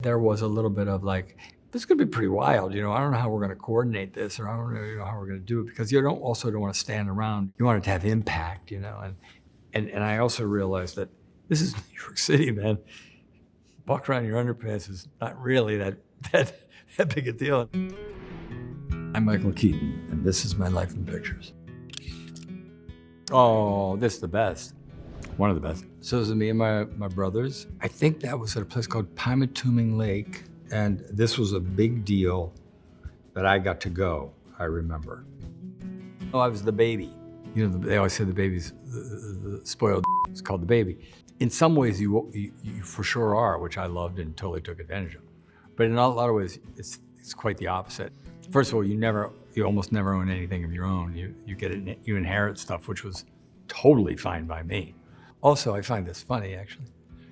There was a little bit of like, this is gonna be pretty wild, I don't know how we're gonna coordinate this, or I don't know, how we're gonna do it, because you don't wanna stand around. You want it to have impact, and I also realized that this is New York City, man. Walk around in your underpants is not really that big a deal. I'm Michael Keaton, and this is my life in pictures. Oh, this is the best. One of the best. So it was me and my brothers. I think that was at a place called Pymatuming Lake, and this was a big deal that I got to go, I remember. Oh, I was the baby. They always say the baby's the spoiled is called the baby. In some ways, you for sure are, which I loved and totally took advantage of. But in a lot of ways, it's quite the opposite. First of all, you almost never own anything of your own. You inherit stuff, which was totally fine by me. Also, I find this funny, actually.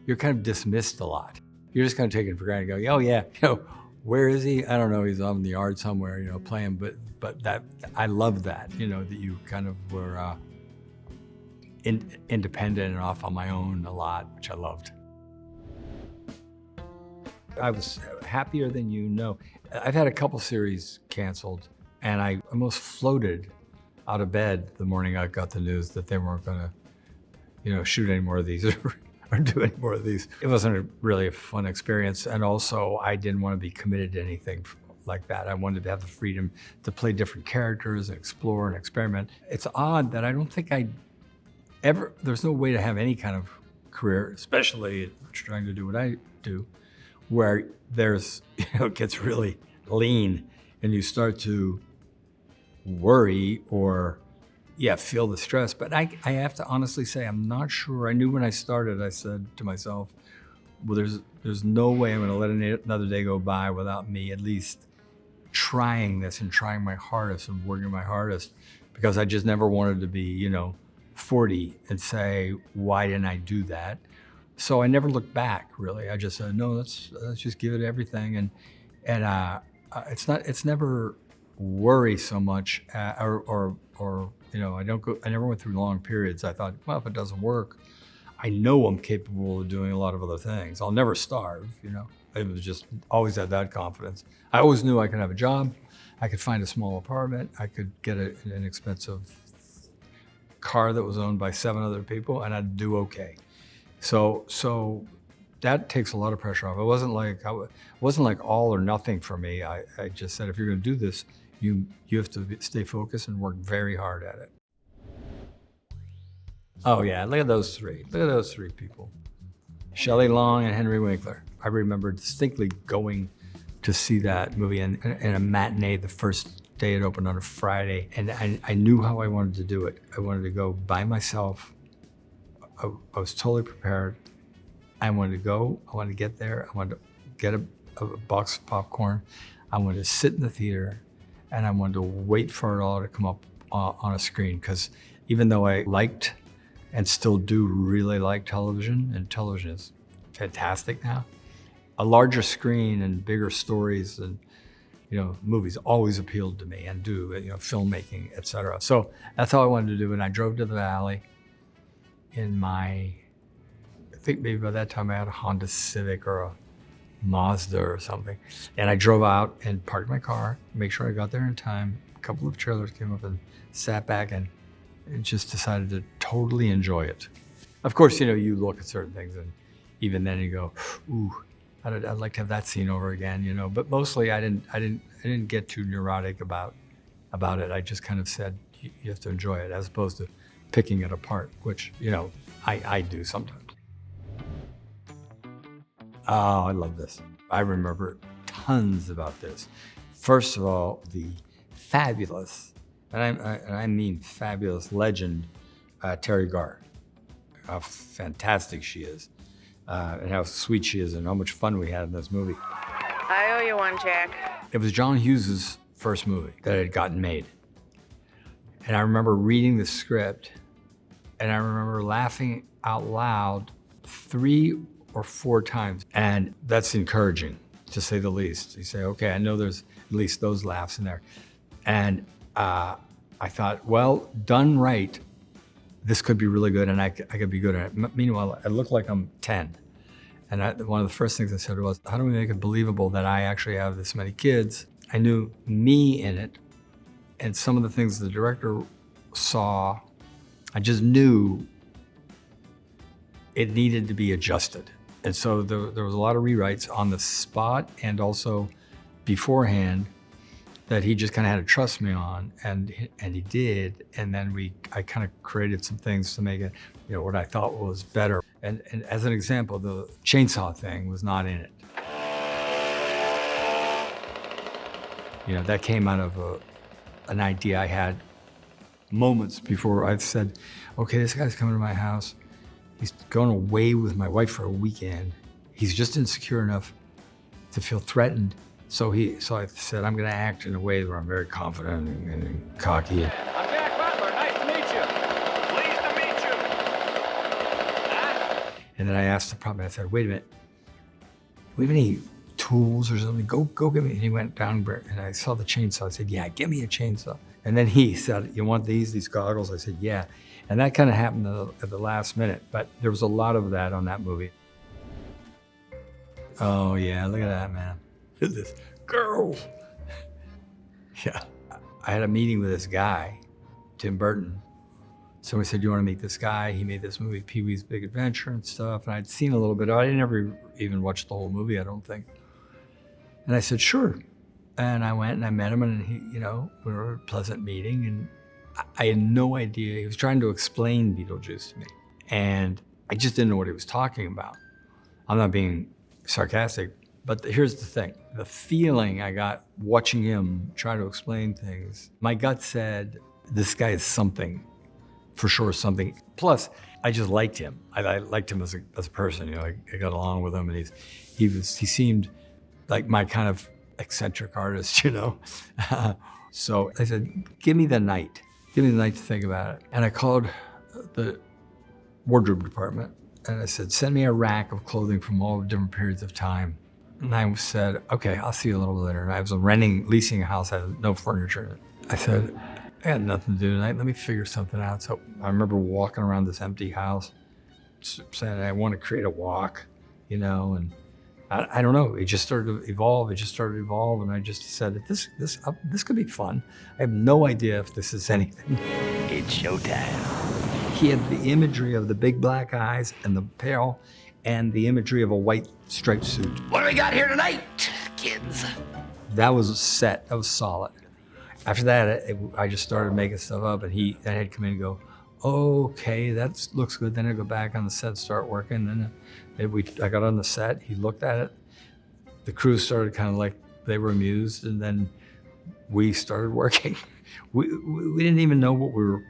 You're kind of dismissed a lot. You're just kind of taken for granted, go, oh yeah, where is he? I don't know, he's out in the yard somewhere, playing, but that, I love that, that you kind of were independent and off on my own a lot, which I loved. I was happier than you know. I've had a couple series canceled, and I almost floated out of bed the morning I got the news that they weren't gonna, shoot any more of these or do any more of these. It wasn't really a fun experience, and also I didn't want to be committed to anything like that. I wanted to have the freedom to play different characters and explore and experiment. It's odd that I don't think there's no way to have any kind of career, especially trying to do what I do, where it gets really lean and you start to worry or feel the stress. But I have to honestly say, I'm not sure. I knew when I started, I said to myself, well, there's no way I'm gonna let another day go by without me at least trying this and trying my hardest and working my hardest, because I just never wanted to be, 40 and say, why didn't I do that? So I never looked back, really. I just said, no, let's just give it everything. And it's never worry so much, or I never went through long periods. I thought, well, if it doesn't work, I know I'm capable of doing a lot of other things. I'll never starve, It was just always had that confidence. I always knew I could have a job. I could find a small apartment. I could get an inexpensive car that was owned by 7 other people, and I'd do okay. So that takes a lot of pressure off. It wasn't like all or nothing for me. I just said, if you're going to do this, you have to stay focused and work very hard at it. Oh yeah, look at those three. Look at those 3 people. Shelley Long and Henry Winkler. I remember distinctly going to see that movie in a matinee the first day it opened on a Friday, and I knew how I wanted to do it. I wanted to go by myself. I was totally prepared. I wanted to go, I wanted to get there, I wanted to get a box of popcorn, I wanted to sit in the theater, and I wanted to wait for it all to come up on a screen, because even though I liked and still do really like television, and television is fantastic now, a larger screen and bigger stories and movies always appealed to me, and do, filmmaking, etc. So that's all I wanted to do, and I drove to the Valley in I think maybe by that time I had a Honda Civic or a Mazda or something. And I drove out and parked my car, make sure I got there in time. A couple of trailers came up and sat back and just decided to totally enjoy it. Of course, you look at certain things and even then you go, ooh, I'd like to have that scene over again, but mostly I didn't get too neurotic about it. I just kind of said, you have to enjoy it, as opposed to picking it apart, which, I do sometimes. Oh, I love this. I remember tons about this. First of all, the fabulous, and I mean fabulous legend, Terry Garr. How fantastic she is, and how sweet she is, and how much fun we had in this movie. I owe you one, Jack. It was John Hughes's first movie that had gotten made. And I remember reading the script, and I remember laughing out loud 3 or 4 times. And that's encouraging, to say the least. You say, okay, I know there's at least those laughs in there. And I thought, well, done right, this could be really good, and I could be good at it. Meanwhile, I look like I'm 10. And one of the first things I said was, how do we make it believable that I actually have this many kids? I knew me in it, and some of the things the director saw, I just knew it needed to be adjusted. And so there was a lot of rewrites on the spot and also beforehand that he just kind of had to trust me on, and he did. And then I kind of created some things to make it, what I thought was better. And as an example, the chainsaw thing was not in it. That came out of an idea I had moments before. I said, okay, this guy's coming to my house. He's going away with my wife for a weekend. He's just insecure enough to feel threatened. So I said, I'm going to act in a way where I'm very confident and cocky. I'm Jack Butler. Nice to meet you. Pleased to meet you. Huh? And then I asked the prop man, I said, wait a minute. Do we have any tools or something? Go get me. And he went down and I saw the chainsaw. I said, yeah, give me a chainsaw. And then he said, you want these goggles? I said, yeah. And that kind of happened at the last minute, but there was a lot of that on that movie. Oh yeah, look at that, man. Look at this, girls. Yeah, I had a meeting with this guy, Tim Burton. Somebody said, do you want to meet this guy? He made this movie, Pee-wee's Big Adventure and stuff. And I'd seen a little bit. I never even watched the whole movie, I don't think. And I said, sure. And I went and I met him, and he, we were a pleasant meeting, and I had no idea. He was trying to explain Beetlejuice to me, and I just didn't know what he was talking about. I'm not being sarcastic, but here's the thing. The feeling I got watching him try to explain things, my gut said, this guy is something, for sure something. Plus, I just liked him. I liked him as a person. I got along with him, and he seemed like my kind of eccentric artist, So I said, give me the night. Give me the night to think about it. And I called the wardrobe department and I said, send me a rack of clothing from all different periods of time. And I said, okay, I'll see you a little bit later. And I was leasing a house, I had no furniture in it. I said, I got nothing to do tonight, let me figure something out. So I remember walking around this empty house, saying I want to create a walk, and I don't know, it just started to evolve. And I just said, this could be fun. I have no idea if this is anything. It's showtime. He had the imagery of the big black eyes and the pail and the imagery of a white striped suit. What do we got here tonight, kids? That was set, that was solid. After that, I just started making stuff up, and I'd come in and go, okay, that looks good. Then I'd go back on the set, start working. Then I got on the set, he looked at it. The crew started kind of like, they were amused, and then we started working. We didn't even know what we were,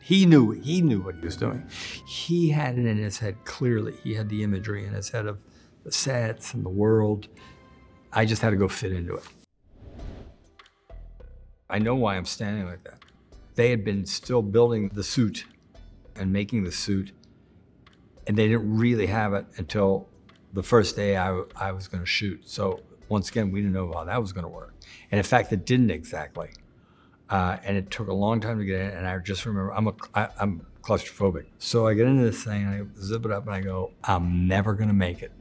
he knew what he was doing. He had it in his head clearly. He had the imagery in his head of the sets and the world. I just had to go fit into it. I know why I'm standing like that. They had been still building the suit and making the suit, and they didn't really have it until the first day I was gonna shoot. So once again, we didn't know how that was gonna work. And in fact, it didn't exactly. And it took a long time to get in, and I just remember, I'm claustrophobic. So I get into this thing, and I zip it up, and I go, I'm never gonna make it.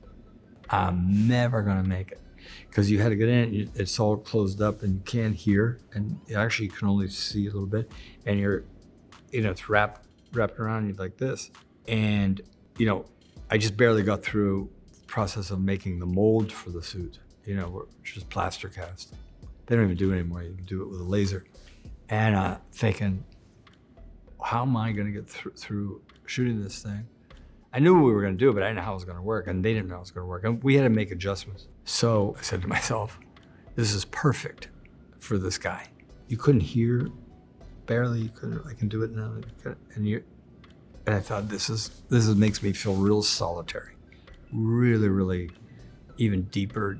I'm never gonna make it. Because you had to get in, it's all closed up, and you can't hear, and actually you can only see a little bit, and it's wrapped around you like this. And, I just barely got through the process of making the mold for the suit, which is plaster cast. They don't even do it anymore, you can do it with a laser. And thinking, how am I gonna get through shooting this thing? I knew what we were gonna do, but I didn't know how it was gonna work, and they didn't know how it was gonna work, and we had to make adjustments. So I said to myself, this is perfect for this guy. You couldn't hear, barely, I can do it now, and I thought, this makes me feel real solitary, really, really, even deeper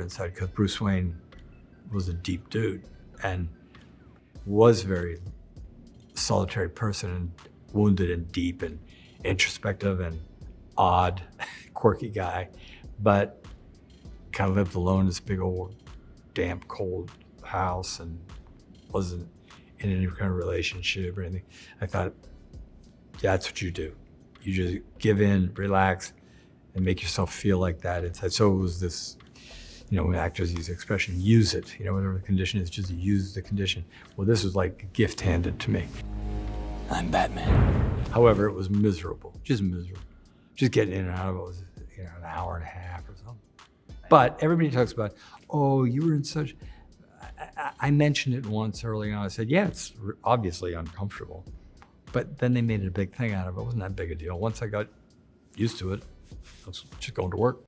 inside, because Bruce Wayne was a deep dude, and was very solitary person, and wounded and deep and introspective and odd, quirky guy, but kind of lived alone in this big old damp, cold house and wasn't in any kind of relationship or anything. I thought, that's what you do. You just give in, relax, and make yourself feel like that inside. So it was this, when actors use the expression, use it, whatever the condition is, just use the condition. Well, this was like a gift handed to me. I'm Batman. However, it was miserable, just miserable. Just getting in and out of it was, an hour and a half or something. But everybody talks about, oh, you were in such, I mentioned it once early on. I said, yeah, it's obviously uncomfortable. But then they made it a big thing out of it. It wasn't that big a deal. Once I got used to it, I was just going to work.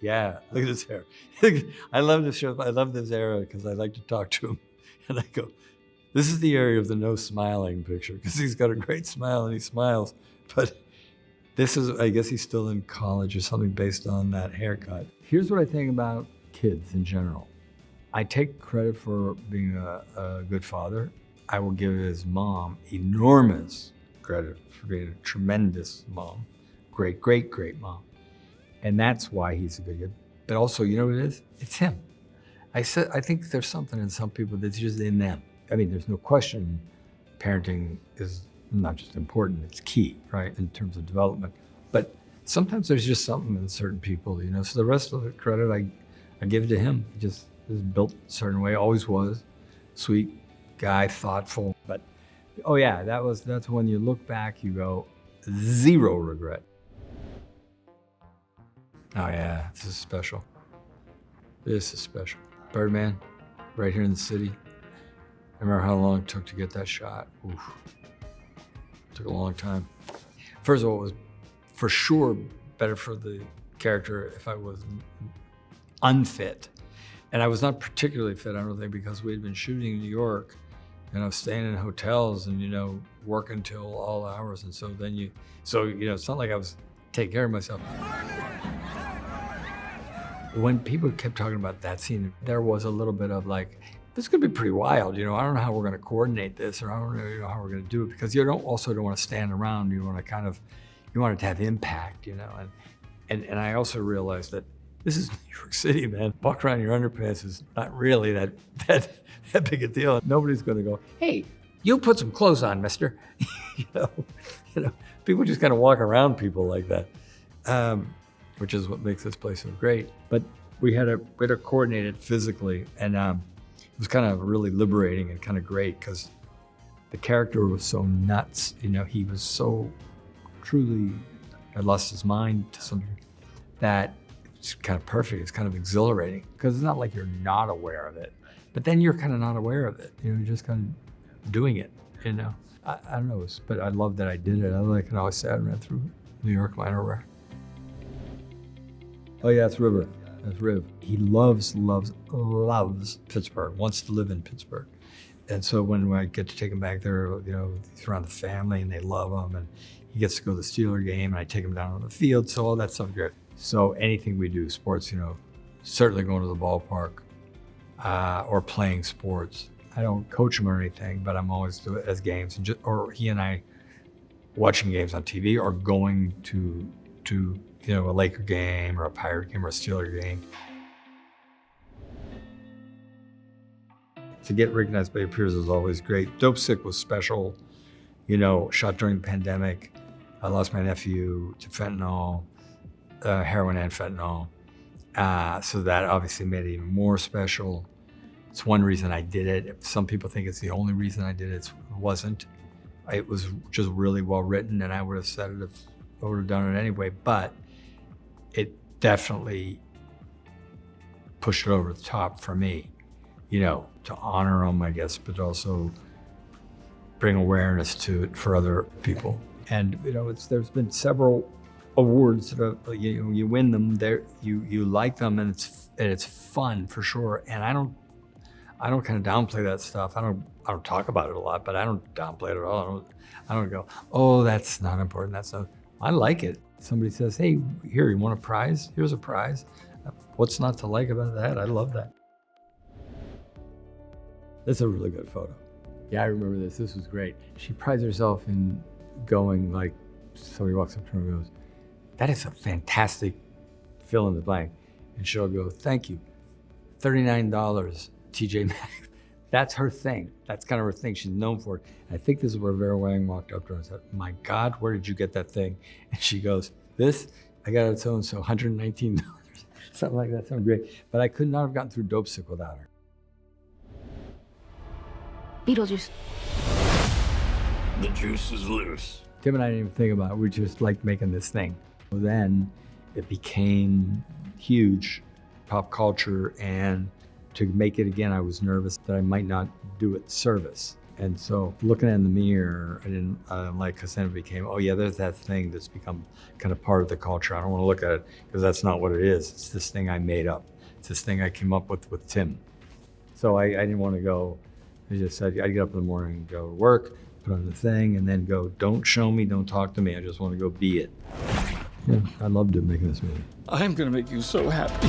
Yeah, look at his hair. I love this show. I love this era because I like to talk to him. And I go, this is the area of the no smiling picture because he's got a great smile and he smiles. But this is, I guess he's still in college or something based on that haircut. Here's what I think about kids in general. I take credit for being a good father. I will give his mom enormous credit for being a tremendous mom. Great, great, great mom. And that's why he's a good kid. But also, you know what it is? It's him. I think there's something in some people that's just in them. I mean, there's no question parenting is not just important, it's key, right, in terms of development. But sometimes there's just something in certain people, so the rest of the credit I give to him. He just is built a certain way, always was. Sweet guy, thoughtful. But, oh yeah, that's when you look back, you go, zero regret. Oh yeah, this is special. This is special. Birdman, right here in the city. I remember how long it took to get that shot. Oof. Took a long time. First of all, it was for sure better for the character if I was unfit. And I was not particularly fit, I don't think, because we had been shooting in New York and I was staying in hotels and, working till all hours. And so then it's not like I was taking care of myself. When people kept talking about that scene, there was a little bit of like, this could be pretty wild. I don't know how we're going to coordinate this, or I don't know how we're going to do it, because you don't want to stand around. You want it to have impact, and I also realized that this is New York City, man. Walk around in your underpants is not really that big a deal. Nobody's going to go, hey, you put some clothes on, mister. People just kind of walk around people like that, which is what makes this place so great. But we had to coordinate it physically, and it was kind of really liberating and kind of great because the character was so nuts. He was so truly had lost his mind to some degree that it's kind of perfect. It's kind of exhilarating because it's not like you're not aware of it, but then you're kind of not aware of it. You're just kind of doing it. I don't know, but I love that I did it. I can always say I ran through New York Minor. Oh yeah, it's River. That's Riv. He loves Pittsburgh, wants to live in Pittsburgh. And so when I get to take him back there, he's around the family and they love him, and he gets to go to the Steeler game and I take him down on the field, so all that stuff good. So anything we do, sports, certainly going to the ballpark or playing sports. I don't coach him or anything, but I'm always doing it as games, or he and I watching games on TV or going to a Laker game or a Pirate game or a Steeler game. To get recognized by your peers is always great. Dopesick was special, shot during the pandemic. I lost my nephew to fentanyl, heroin and fentanyl. So that obviously made it even more special. It's one reason I did it. If some people think it's the only reason I did it, it wasn't. It was just really well written, and I would have said it if I would have done it anyway, but it definitely pushed it over the top for me, to honor them, I guess, but also bring awareness to it for other people. And, there's been several awards that are, you win them, you like them, and it's fun for sure. And I don't kind of downplay that stuff. I don't talk about it a lot, but I don't downplay it at all. I don't go, oh, that's not important. I like it. Somebody says, hey, here, you want a prize? Here's a prize. What's not to like about that? I love that. That's a really good photo. Yeah, I remember this. This was great. She prides herself in going, like, somebody walks up to her and goes, that is a fantastic fill in the blank. And she'll go, thank you. $39, TJ Maxx. That's her thing. That's kind of her thing. She's known for it. And I think this is where Vera Wang walked up to her and said, my God, where did you get that thing? And she goes, this, I got it at so-and-so, $119. Something like that, sounded great. But I could not have gotten through Dopesick without her. Beetlejuice. The juice is loose. Tim and I didn't even think about it. We just liked making this thing. Then it became huge pop culture, and to make it again, I was nervous that I might not do it service. And so looking in the mirror, I didn't like, because then it became, oh yeah, there's that thing that's become kind of part of the culture. I don't want to look at it because that's not what it is. It's this thing I made up. It's this thing I came up with Tim. So I didn't want to go, I just said, I'd get up in the morning and go to work, put on the thing, and then go, don't show me, don't talk to me. I just want to go be it. Yeah, I loved it making this movie. I'm gonna make you so happy.